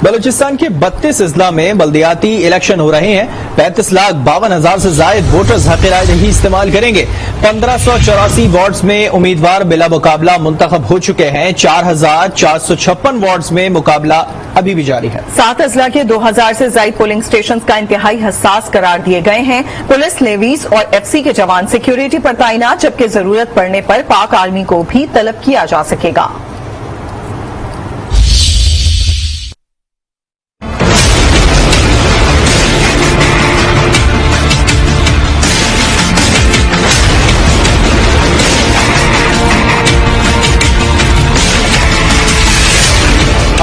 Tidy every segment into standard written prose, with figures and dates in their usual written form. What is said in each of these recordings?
بلوچستان کے 32 اضلاع میں بلدیاتی الیکشن ہو رہے ہیں۔ 35,52,000 سے زائد ووٹرز حق رائے دہی استعمال کریں گے۔ 1584 وارڈز میں امیدوار بلا مقابلہ منتخب ہو چکے ہیں۔ 4456 وارڈز میں مقابلہ ابھی بھی جاری ہے۔ 7 اضلاع کے 2000 سے زائد پولنگ سٹیشنز کا انتہائی حساس قرار دیے گئے ہیں۔ پولیس، نیویز اور ایف سی کے جوان سیکیورٹی پر تعینات، جبکہ ضرورت پڑنے پر پاک آرمی کو بھی طلب کیا جا سکے گا۔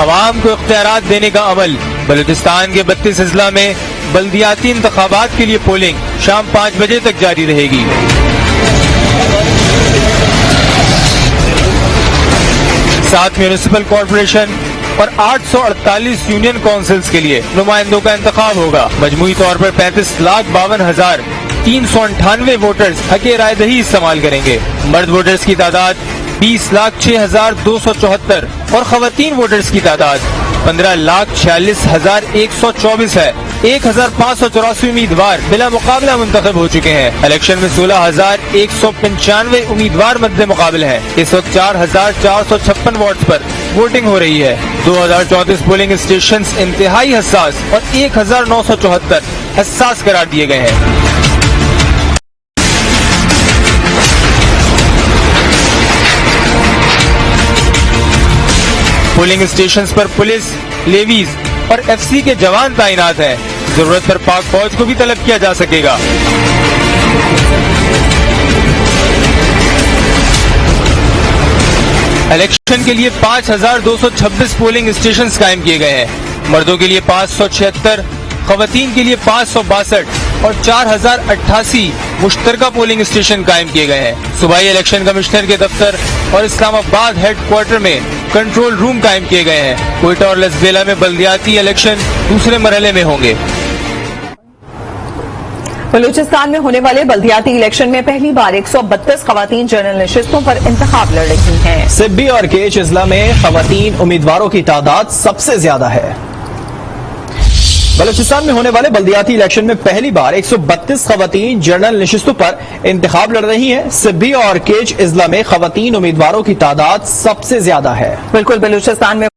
عوام کو اختیارات دینے کا عمل۔ بلوچستان کے 32 اضلاع میں بلدیاتی انتخابات کے لیے پولنگ شام 5 بجے تک جاری رہے گی۔ 7 میونسپل کارپوریشن اور 848 یونین کونسلز کے لیے نمائندوں کا انتخاب ہوگا۔ مجموعی طور پر 35,52,398 ووٹرز حق رائے دہی استعمال کریں گے۔ مرد ووٹرز کی تعداد 20,06,274 اور خواتین ووٹرز کی تعداد 15,46,124 ہے۔ 1,584 امیدوار بلا مقابلہ منتخب ہو چکے ہیں۔ الیکشن میں 16,195 امیدوار مد مقابل ہیں۔ اس وقت 4,456 وارڈز پر ووٹنگ ہو رہی ہے۔ 2034 پولنگ اسٹیشنز انتہائی حساس اور 1,974 حساس قرار دیے گئے ہیں۔ پولنگ اسٹیشنز پر پولیس، لیویز اور ایف سی کے جوان تعینات ہیں۔ ضرورت پر پاک فوج کو بھی طلب کیا جا سکے گا۔ الیکشن کے لیے 5,226 پولنگ اسٹیشنز قائم کیے گئے ہیں۔ مردوں کے لیے 576، خواتین کے لیے 562 اور 4,088 مشترکہ پولنگ اسٹیشن قائم کیے گئے ہیں۔ صوبائی الیکشن کمشنر کے دفتر اور اسلام آباد ہیڈ کوارٹر میں کنٹرول روم قائم کیے گئے ہیں۔ کوئٹہ اور لسبیلا میں بلدیاتی الیکشن دوسرے مرحلے میں ہوں گے۔ بلوچستان میں ہونے والے بلدیاتی الیکشن میں پہلی بار 132 خواتین جنرل نشستوں پر انتخاب لڑ رہی ہیں۔ سبی اور کیچ اضلاع میں خواتین امیدواروں کی تعداد سب سے زیادہ ہے۔ بلوچستان میں ہونے والے بلدیاتی الیکشن میں پہلی بار 132 خواتین جنرل نشستوں پر انتخاب لڑ رہی ہیں۔ سبی اور کیچ اضلاع میں خواتین امیدواروں کی تعداد سب سے زیادہ ہے۔ بالکل، بلوچستان میں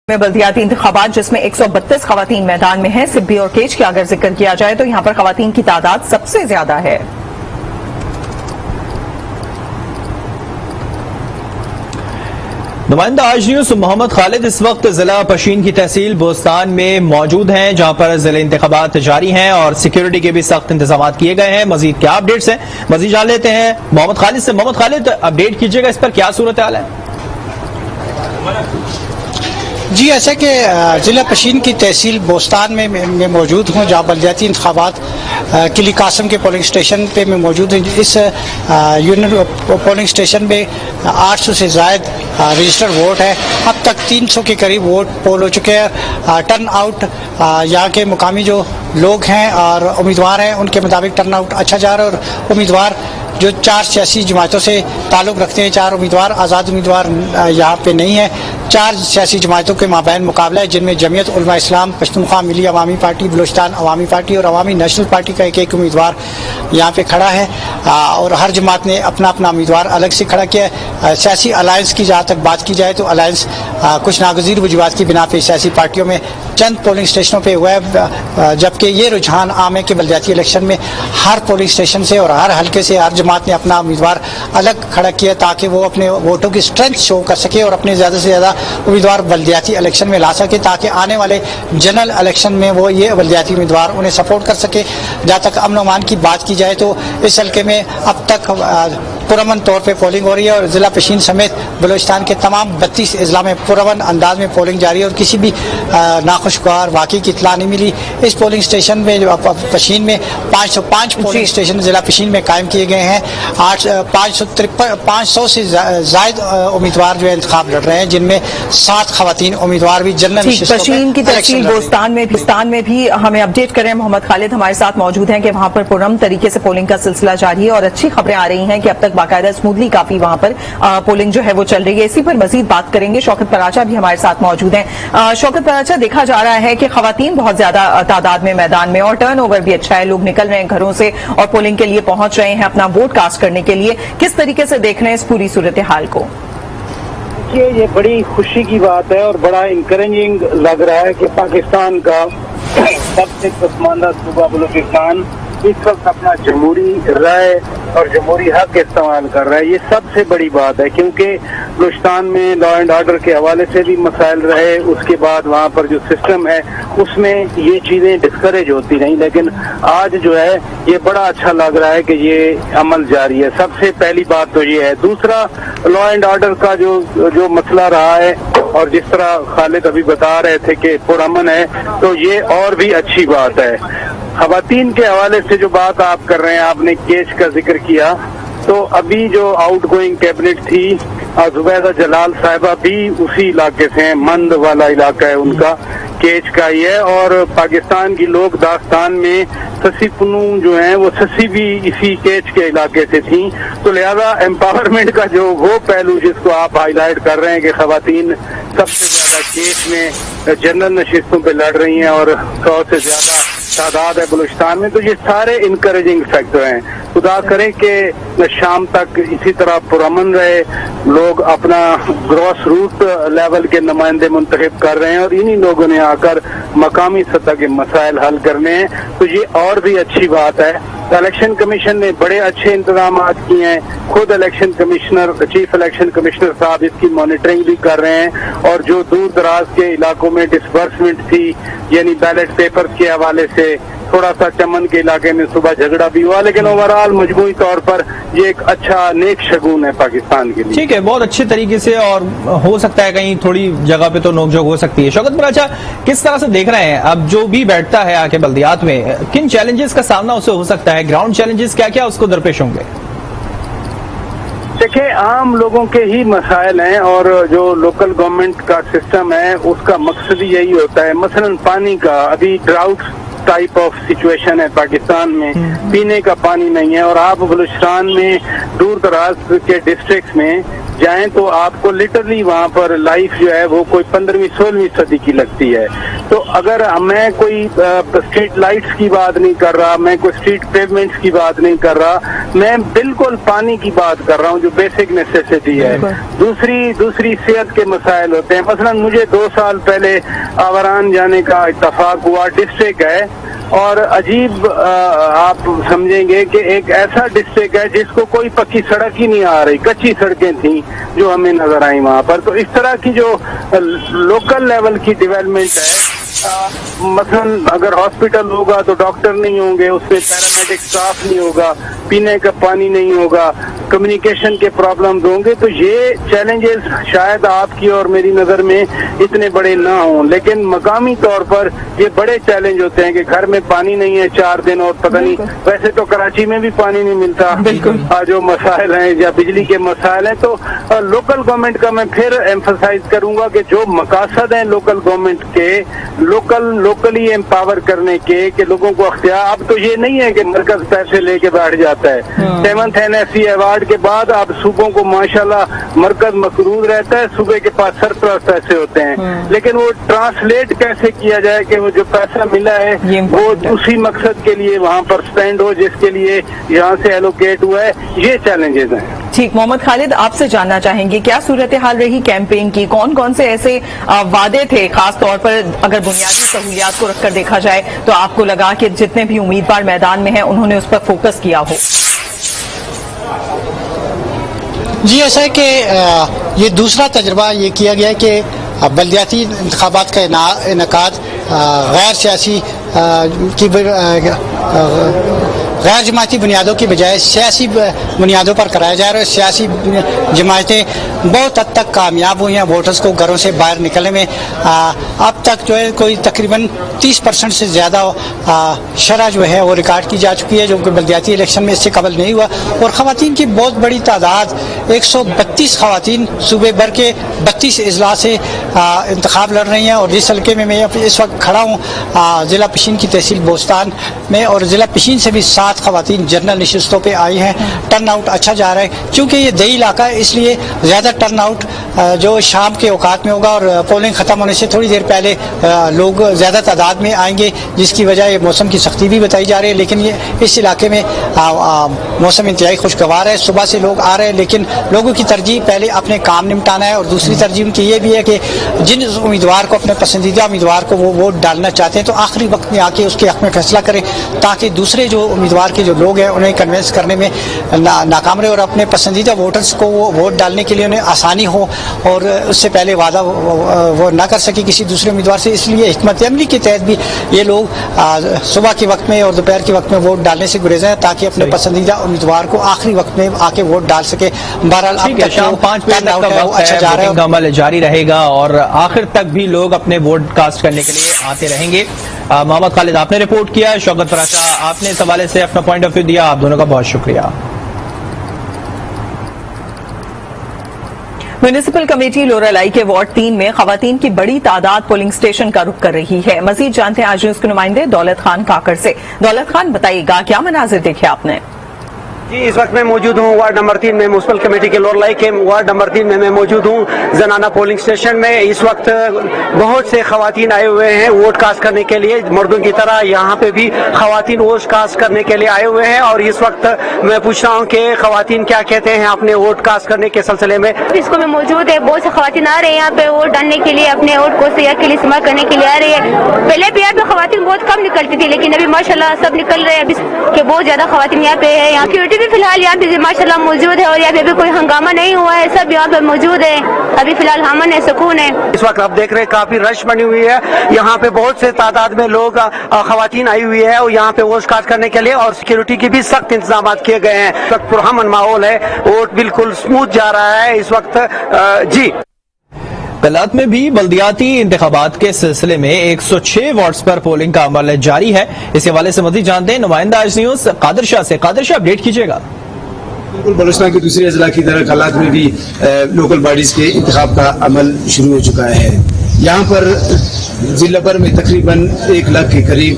بلدیاتی انتخابات جس میں 132 خواتین میدان میں ہیں۔ سبی اور کیچ کا اگر ذکر کیا جائے تو یہاں پر خواتین کی تعداد سب سے زیادہ ہے۔ نمائندہ آج نیوز محمد خالد اس وقت ضلع پشین کی تحصیل بوستان میں موجود ہیں، جہاں پر ضلع انتخابات جاری ہیں اور سیکیورٹی کے بھی سخت انتظامات کیے گئے ہیں۔ مزید کیا اپڈیٹس ہیں، مزید جان لیتے ہیں محمد خالد سے۔ محمد خالد، اپڈیٹ کیجیے گا، اس پر کیا صورتحال ہے؟ جی، ایسا کہ ضلع پشین کی تحصیل بوستان میں موجود ہوں، جہاں بلدیاتی انتخابات قلی قاسم کے پولنگ اسٹیشن پہ میں موجود ہیں۔ اس یونین پولنگ اسٹیشن میں 800 سے زائد رجسٹر ووٹ ہے۔ اب تک 300 کے قریب ووٹ پول ہو چکے ہیں۔ ٹرن آؤٹ یہاں کے مقامی جو لوگ ہیں اور امیدوار ہیں ان کے مطابق ٹرن آؤٹ اچھا جا رہا ہے، اور امیدوار جو 4 سیاسی جماعتوں سے تعلق رکھتے ہیں، 4 امیدوار آزاد امیدوار یہاں پہ نہیں ہیں۔ 4 سیاسی جماعتوں کے مابین مقابلہ ہے، جن میں جمعیت علماء اسلام، پشتونخوا ملی عوامی پارٹی، بلوچستان عوامی پارٹی اور عوامی نیشنل پارٹی کا ایک امیدوار یہاں پہ کھڑا ہے، اور ہر جماعت نے اپنا اپنا امیدوار الگ سے کھڑا کیا ہے۔ سیاسی الائنس کی جہاں تک بات کی جائے تو الائنس کچھ ناگزیر وجوہات کی بنا پہ سیاسی پارٹیوں میں چند پولنگ اسٹیشنوں پہ ہوا ہے، جبکہ یہ رجحان عام ہے کہ بلدیاتی الیکشن میں ہر پولنگ اسٹیشن سے اور ہر حلقے سے ہر جماعت نے اپنا امیدوار الگ کھڑا کیا تاکہ وہ اپنے ووٹوں کی اسٹرینتھ شو کر سکے اور اپنے زیادہ سے زیادہ امیدوار بلدیاتی الیکشن میں لا سکے، تاکہ آنے والے جنرل الیکشن میں وہ یہ بلدیاتی امیدوار انہیں سپورٹ کر سکے۔ جہاں تک امن و امان کی بات کی جائے تو اس حلقے میں اب تک پرامن طور پہ پولنگ ہو رہی ہے، اور ضلع پشین سمیت بلوچستان کے تمام 32 اضلاع میں پرامن انداز میں پولنگ جاری ہے، اور کسی بھی ناخوشگوار واقعے کی اطلاع نہیں ملی۔ اس پولنگ اسٹیشن میں پشین میں 505 پولنگ اسٹیشن ضلع پشین میں قائم کیے گئے ہیں۔ 500 سے زائد امیدوار جو انتخاب لڑ رہے ہیں، جن میں 7 خواتین امیدوار بھی جنرل نشستوں پشین کی تحصیل بوستان میں بھی ہمیں اپڈیٹ کریں۔ محمد خالد ہمارے ساتھ موجود ہیں کہ وہاں پر پرامن طریقے سے پولنگ کا سلسلہ جاری ہے، اور اچھی خبریں آ رہی ہیں کہ اب تک बाकायदा स्मूथली काफी वहां पर पोलिंग जो है वो चल रही है। इसी पर मजीद बात करेंगे। शौकत पराचा भी हमारे साथ मौजूद हैं। शौकत पराचा, देखा जा रहा है कि खवातीन बहुत ज्यादा तादाद में मैदान में और टर्न ओवर भी अच्छा है, लोग निकल रहे हैं घरों से और पोलिंग के लिए पहुंच रहे हैं अपना वोट कास्ट करने के लिए। किस तरीके से देख रहे हैं इस पूरी सूरत हाल को? ये बड़ी खुशी की बात है और बड़ा इंकरेजिंग लग रहा है कि पाकिस्तान का सबसे पसमानदा सूबा बलूचिस्तान इस वक्त अपना जमहूरी राय और जमहूरी हक इस्तेमाल कर रहा है। ये सबसे बड़ी बात है, क्योंकि बलूचिस्तान में लॉ एंड ऑर्डर के हवाले से भी मसाइल रहे, उसके बाद वहाँ पर जो सिस्टम है उसमें ये चीज़ें डिस्करेज होती रहीं, लेकिन आज जो है ये बड़ा अच्छा लग रहा है कि ये अमल जारी है। सबसे पहली बात तो ये है। दूसरा, लॉ एंड ऑर्डर का जो मसला रहा है और जिस तरह खालिद अभी बता रहे थे कि पुरअमन है, तो ये और भी अच्छी बात है। खवातीन के हवाले से जो बात आप कर रहे हैं, आपने केस का जिक्र किया, तो अभी जो आउट गोइंग कैबिनेट थी जुबैदा जलाल साहिबा भी उसी इलाके से हैं, मंद वाला इलाका है उनका, केच का ही है। और पाकिस्तान की लोक दास्तान में ससी पुनू जो है वो ससी भी इसी केच के इलाके से थी, तो लिहाजा एम्पावरमेंट का जो वो पहलू जिसको आप हाईलाइट कर रहे हैं कि खवातीन सबसे ज्यादा केच में जनरल नशिस्तों पे लड़ रही हैं और 100 से ज्यादा तादाद है बलूचिस्तान में, तो ये सारे इनकरेजिंग फैक्टर हैं। खुदा करें कि शाम तक इसी तरह पुरअमन रहे, लोग अपना ग्रॉस रूट लेवल के नुमाइंदे मुंतखब कर रहे हैं और इन्हीं लोगों ने आकर मकामी सतह के मसाइल हल करने हैं, तो ये और भी अच्छी बात है। इलेक्शन कमीशन ने बड़े अच्छे इंतजाम किए हैं, खुद election commissioner, chief election commissioner साहब इसकी मॉनिटरिंग भी कर रहे हैं, और जो दूर दराज के इलाकों में डिसबर्समेंट थी, यानी बैलेट पेपर्स के हवाले से थोड़ा सा चमन के इलाके में सुबह झगड़ा भी हुआ, लेकिन ओवरऑल मजमूई तौर पर ये एक अच्छा नेक शगुन है पाकिस्तान के लिए। ठीक है, बहुत अच्छे तरीके से, और हो सकता है कहीं थोड़ी जगह पे तो नोकझोंक हो सकती है। शौकत पराचा, किस तरह से देख रहे हैं अब जो भी बैठता है आके बल्दियात में, किन चैलेंजेस का सामना उसे हो सकता है? ग्राउंड चैलेंजेस क्या क्या उसको दरपेश होंगे? देखिए, आम लोगों के ही मसाइल हैं और जो लोकल गवर्नमेंट का सिस्टम है उसका मकसद ही यही होता है। मसलन पानी का, अभी ड्राउट टाइप ऑफ सिचुएशन है पाकिस्तान में, पीने का पानी नहीं है, और आप बलूचिस्तान में दूर दराज के डिस्ट्रिक्ट में जाएं तो आपको लिटरली वहाँ पर लाइफ जो है वो कोई 15वीं-16वीं सदी की लगती है। तो अगर मैं कोई स्ट्रीट लाइट्स की बात नहीं कर रहा, मैं कोई स्ट्रीट पेवमेंट्स की बात नहीं कर रहा, मैं बिल्कुल पानी की बात कर रहा हूँ जो बेसिक नेसेसिटी है। दूसरी सेहत के मसाइल होते हैं। मसलन मुझे 2 साल पहले आवारान जाने का इत्तफाक हुआ, डिस्ट्रिक्ट है और अजीब आप समझेंगे कि एक ऐसा डिस्ट्रिक्ट है जिसको कोई पक्की सड़क ही नहीं आ रही, कच्ची सड़कें थी जो हमें नजर आई वहाँ पर। तो इस तरह की जो लोकल लेवल की डेवलपमेंट है, मसलन अगर हॉस्पिटल होगा तो डॉक्टर नहीं होंगे, उसमें पैरामेडिक स्टाफ नहीं होगा, पीने का पानी नहीं होगा, कम्युनिकेशन के प्रॉब्लम्स होंगे, तो ये चैलेंजेस शायद आपकी और मेरी नज़र में इतने बड़े ना हों, लेकिन मकामी तौर पर ये बड़े चैलेंज होते हैं कि घर में पानी नहीं है 4 दिन और पता नहीं, वैसे तो कराची में भी पानी नहीं मिलता, जो मसाइल हैं या बिजली के मसाइल हैं। तो लोकल गवर्नमेंट का मैं फिर एम्फसाइज करूंगा कि जो मकासद हैं लोकल गवर्नमेंट के, लोकली एम्पावर करने के, कि लोगों को अख्तियार, अब तो ये नहीं है कि मरकज पैसे लेके बैठ जाता है। 7th NSE अवार्ड के बाद अब सूबों को माशाल्लाह मरकज मकरूर रहता है, सूबे के पास सरप्लस पैसे होते हैं, लेकिन वो ट्रांसलेट कैसे किया जाए कि वो जो पैसा मिला है वो उसी मकसद के लिए वहाँ पर स्पेंड हो जिसके लिए यहाँ से एलोकेट हुआ है, ये चैलेंजेस हैं। ठीक, मोहम्मद खालिद, आपसे जानना चाहेंगे क्या सूरत हाल रही कैंपेन की? कौन कौन से ऐसे वादे थे, खास तौर पर अगर बुनियादी सहूलियात को रखकर देखा जाए तो आपको लगा कि जितने भी उम्मीदवार मैदान में हैं उन्होंने उस पर फोकस किया हो? जी, ऐसा है कि ये दूसरा तजर्बा ये किया गया है कि बल्दियाती इंतखाबात का इनेकाद गैर सियासी की गैर जमाती बुनियादों की बजाय सियासी बुनियादों पर कराया जा रहा है। सियासी जमातें बहुत हद तक कामयाब हुई हैं वोटर्स को घरों से बाहर निकलने में। अब तक जो है कोई तकरीबन 30% से ज़्यादा शरह जो है वो रिकॉर्ड की जा चुकी है, जो कि बल्दियाती इलेक्शन में इससे कबल नहीं हुआ। और ख़वातीन की बहुत बड़ी तादाद 132 ख़वातीन सूबे भर के 32 अजला से इंतखाब लड़ रही हैं। और जिस हल्के में मैं इस वक्त खड़ा हूँ ज़िला पिशीन की तहसील बोस्तान में, और ज़िला पिशीन से भी 7 ख़वातीन जनरल नशिस्तों पर आई हैं। टर्न आउट अच्छा जा रहा है क्योंकि ये दही इलाका है, इसलिए ज़्यादा टर्न आउट जो शाम के औकात में होगा। और पोलिंग ख़त्म होने से थोड़ी देर पहले लोग ज़्यादा तादाद में आएंगे, जिसकी वजह ये मौसम की सख्ती भी बताई जा रही है। लेकिन ये इस इलाके में मौसम इंतहाई खुशगवार है, सुबह से लोग आ रहे हैं। लेकिन लोगों की तरजीह पहले अपने काम निपटाना है, और दूसरी तरजीह उनकी ये भी है कि जिन उम्मीदवार को, अपने पसंदीदा उम्मीदवार को वो वोट डालना चाहते हैं तो आखिरी वक्त में आके उसके हक़ में फैसला करें, ताकि दूसरे जो उम्मीदवार के जो लोग हैं उन्हें कन्विंस करने में नाकाम रहे, और अपने पसंदीदा वोटर्स को वो वोट डालने के लिए उन्हें आसानी हो, और उससे पहले वादा वो ना कर सके किसी दूसरे उम्मीदवार से। इसलिए हिकमत अमली के तहत भी ये लोग सुबह के वक्त में और दोपहर के वक्त में वोट डालने से गुरेज हैं, ताकि अपने पसंदीदा उम्मीदवार को आखिरी वक्त में आके वोट डाल सके। बहरहाल अब तक शाम 5 बजे तक का वक्त है, वोटिंग का अमल जारी रहेगा और आखिर तक भी लोग अपने वोट कास्ट करने के लिए आते रहेंगे। मोहम्मद खालिद आपने रिपोर्ट किया, शौकत फराशा आपने इस हवाले से अपना पॉइंट ऑफ व्यू दिया, आप दोनों का बहुत शुक्रिया। म्यूनिसिपल कमेटी लोरालाई के वार्ड 3 में खवातीन की बड़ी तादाद पोलिंग स्टेशन का रुख कर रही है। मजीद जानते हैं आज न्यूज के नुमाइंदे दौलत खान काकड़ से। दौलत खान, बताइएगा क्या मनाजिर देखे आपने? जी, इस वक्त मैं मौजूद हूँ वार्ड नंबर 3 में, म्यूनिसिपल कमेटी के लोरलाई के वार्ड नंबर 3 में मैं मौजूद हूँ जनाना पोलिंग स्टेशन में। इस वक्त बहुत से खवातीन आए हुए हैं वोट कास्ट करने के लिए, मर्दों की तरह यहाँ पे भी खवातीन वोट कास्ट करने के लिए आए हुए हैं। और इस वक्त मैं पूछ रहा हूँ कि खवातीन क्या कहते हैं अपने वोट कास्ट करने के सिलसिले में। इसको में मौजूद है, बहुत से खवातीन आ रहे हैं यहाँ पे वोट डालने के लिए, अपने वोट को सेहत के लिए इस्तेमाल करने के लिए आ रही है। पहले भी यहाँ पे खवातीन बहुत कम निकलती थी, लेकिन अभी माशाल्लाह सब निकल रहे हैं। अभी के बहुत ज्यादा खवातीन यहाँ पे है। यहाँ सिक्योरिटी भी फिलहाल यहाँ पे माशाल्लाह मौजूद है, और यहाँ पे भी कोई हंगामा नहीं हुआ है, सब यहाँ पे मौजूद है। अभी फिलहाल अमन है, सुकून है। इस वक्त आप देख रहे हैं काफी रश बनी हुई है, यहाँ पे बहुत से तादाद में लोग खवातीन आई हुई है और यहाँ पे वोट कास्ट करने के लिए, और सिक्योरिटी की भी सख्त इंतजाम किए गए हैं। इस वक्त पुरअमन माहौल है, वोट बिल्कुल स्मूथ जा रहा है इस वक्त। जी, कलात में भी बल्दियाती इंतखाबात के सिलसिले में 106 वार्ड्स पर पोलिंग का अमल जारी है। इस हवाले से मज़ीद जानते हैं नुमाइंदा आज न्यूज कादिर शाह से। कादिर शाह, अपडेट कीजिएगा। बिल्कुल, बलूचिस्तान के दूसरे अजला की तरह कलात में भी लोकल बॉडीज के इंतखाब का अमल शुरू हो चुका है। यहाँ पर जिला भर में तकरीबन 1 लाख के करीब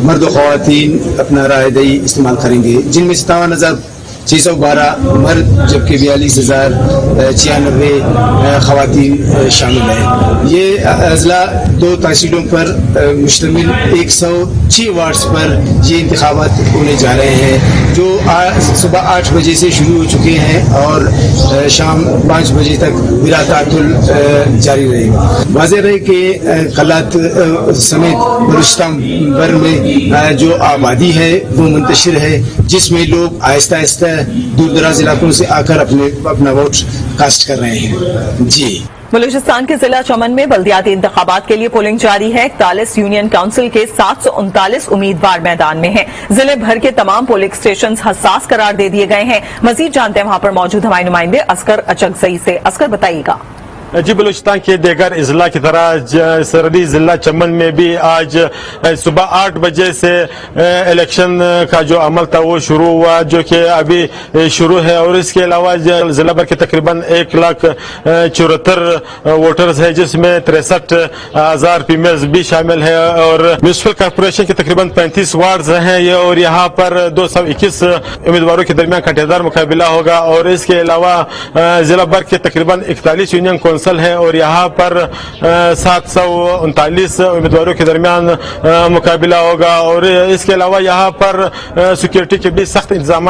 मर्द और ख़वातीन अपना रायदही इस्तेमाल करेंगे, जिनमें 57,612 मर्द जबकि 42,096 ख़वातीन शामिल हैं। ये अजला 2 तहसीलों पर मुश्तमिल 106 वार्ड्स पर ये इंतखाबात होने जा रहे हैं, जो सुबह 8 बजे से शुरू हो चुके हैं और शाम 5 बजे तक बिला तातुल जारी रहेगा। वाज़ेह रहे कि कलात समेत बलूचिस्तान भर में जो आबादी है वो मुंतशिर है, जिसमें लोग आहिस्ता आहिस्ता दूर दराज इलाकों से आकर अपना वोट कास्ट कर रहे हैं। जी, बलूचिस्तान के जिला चमन में बल्दियाती इंतखाबात के लिए पोलिंग जारी है। 41 यूनियन काउंसिल के 739 उम्मीदवार मैदान में हैं। जिले भर के तमाम पोलिंग स्टेशन हसास करार दे दिए गए हैं। मजीद जानते हैं वहां पर मौजूद हमारे नुमाइंदे असगर अचकजई से। असगर, बताइएगा। जी, बलूचिस्तान के देगर अजला की तरह सरहदी जिला चमन में भी आज सुबह 8 बजे से इलेक्शन का जो अमल था वो शुरू हुआ, जो कि अभी शुरू है। और इसके अलावा जिला भर के तकरीबन 1,74,000 वोटर्स है, जिसमें 63,000 फीमेल्स भी शामिल है। और म्यूनिसिपल कॉर्पोरेशन के तकरीबन 35 वार्ड हैं ये, और यहाँ पर 221 उम्मीदवारों के दरमियान कांटेदार मुकाबला होगा। और इसके अलावा जिला भर के तकरीबन 41 यूनियन काउंसिल है, और यहाँ पर 739 उम्मीदवारों के दरमियान मुकाबला होगा। और इसके अलावा यहाँ पर सिक्योरिटी के भी सख्त इंतजाम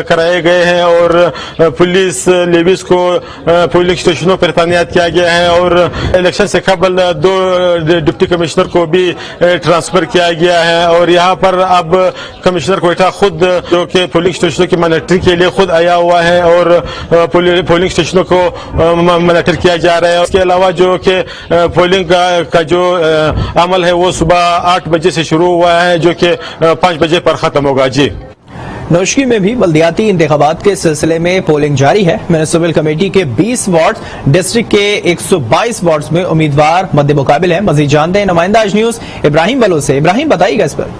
कराए गए हैं, और पुलिस लेविस को पोलिंग स्टेशनों पर तैनात किया गया है। और इलेक्शन से कबल 2 डिप्टी कमिश्नर को भी ट्रांसफर किया गया है। और यहाँ पर अब कमिश्नर कोयटा खुद, जो कि पोलिंग स्टेशनों की मॉनिटरिंग के लिए खुद आया हुआ है, और पोलिंग स्टेशनों को मॉनिटर किया जा रहा है। उसके अलावा जो कि पोलिंग का जो अमल है वो सुबह 8 बजे से शुरू हुआ है, जो कि 5 बजे पर खत्म होगा। जी, नौशकी में भी बल्दियाती इंतखाबात के सिलसिले में पोलिंग जारी है। म्यूनिसिपल कमेटी के 20 वार्ड, डिस्ट्रिक्ट के 122 वार्ड में उम्मीदवार मद्दे मुकाबिल हैं। मजीद जानते हैं नुमाइंदा आज न्यूज इब्राहिम बलोच से। इब्राहिम, बताइएगा इस पर।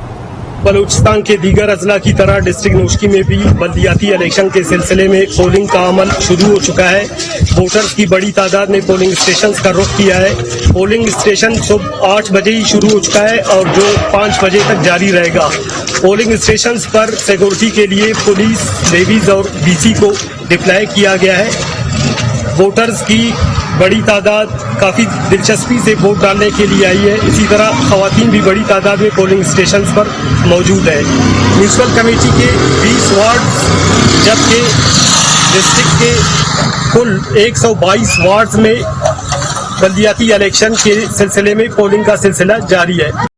बलूचिस्तान के दीगर अजला की तरह डिस्ट्रिक्ट नौशकी में भी बल्दियाती इलेक्शन के सिलसिले में पोलिंग का अमल शुरू हो चुका है। वोटर्स की बड़ी तादाद ने पोलिंग स्टेशन का रुख किया है। पोलिंग स्टेशन सुबह 8 बजे ही शुरू हो चुका है और जो 5 बजे तक जारी रहेगा। पोलिंग स्टेशन पर सिक्योरिटी के लिए पुलिस, नेवीज और बीसी को डिप्लॉय किया गया है। वोटर्स की बड़ी तादाद काफ़ी दिलचस्पी से वोट डालने के लिए आई है। इसी तरह खवातीन भी बड़ी तादाद में पोलिंग स्टेशन पर मौजूद है। म्यूनसिपल कमेटी के 20 वार्ड जबकि डिस्ट्रिक्ट के कुल 122 वार्ड में बल्दियाती इलेक्शन के सिलसिले में पोलिंग का सिलसिला जारी है।